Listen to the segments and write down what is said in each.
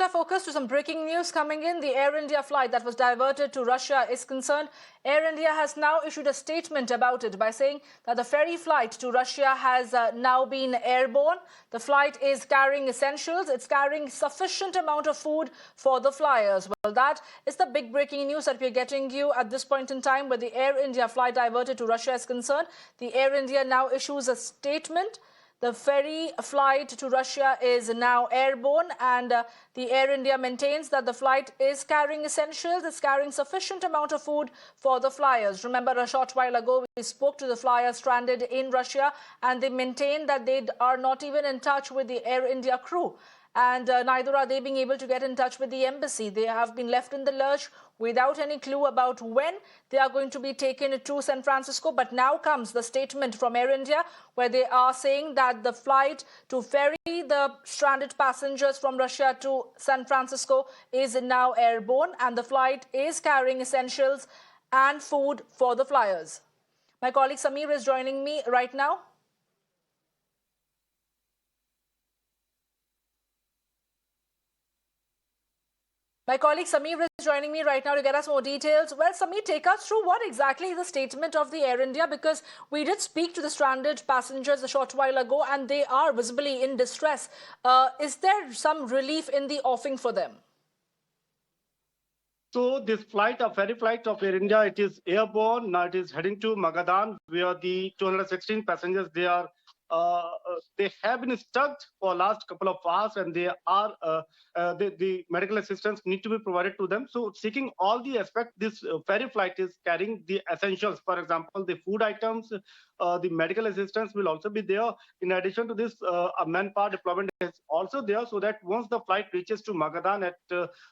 our focus to some breaking news coming in. The Air India flight that was diverted to Russia is concerned. Air India has now issued a statement about it by saying that the ferry flight to Russia has now been airborne. The flight is carrying essentials. It's carrying sufficient amount of food for the flyers. Well, that is the big breaking news that we're getting you at this point in time where the Air India flight diverted to Russia is concerned. The Air India now issues a statement. The ferry flight to Russia is now airborne, and the Air India maintains that the flight is carrying essentials, it's carrying sufficient amount of food for the flyers. Remember, a short while ago, we spoke to the flyers stranded in Russia, and they maintain that they are not even in touch with the Air India crew. And neither are they being able to get in touch with the embassy. They have been left in the lurch without any clue about when they are going to be taken to San Francisco. But now comes the statement from Air India where they are saying that the flight to ferry the stranded passengers from Russia to San Francisco is now airborne, and the flight is carrying essentials and food for the flyers. My colleague Samir is joining me right now. My colleague Samir is joining me right now to get us more details. Well, Samir, take us through what exactly is the statement of the Air India, because we did speak to the stranded passengers a short while ago and they are visibly in distress. Is there some relief in the offing for them? So this flight, a ferry flight of Air India, it is airborne. Now it is heading to Magadan, where the 216 passengers they have been stuck for last couple of hours, and they are the medical assistance need to be provided to them. So seeking all the aspects, this ferry flight is carrying the essentials. For example, the food items, the medical assistance will also be there. In addition to this, a manpower deployment is also there, so that once the flight reaches to Magadan at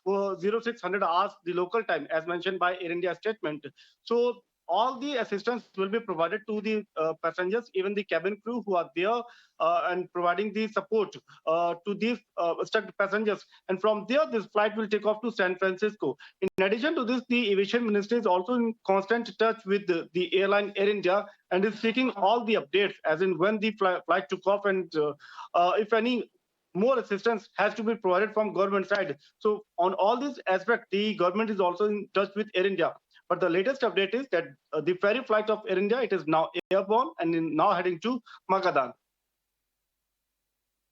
0600 hours the local time, as mentioned by Air India statement. So all the assistance will be provided to the passengers, even the cabin crew who are there and providing the support to these stuck passengers. And from there, this flight will take off to San Francisco. In addition to this, the aviation ministry is also in constant touch with the airline Air India and is seeking all the updates, as in when the flight took off and if any more assistance has to be provided from government side. So on all these aspects, the government is also in touch with Air India. But the latest update is that the ferry flight of Air India, it is now airborne and now heading to Magadan.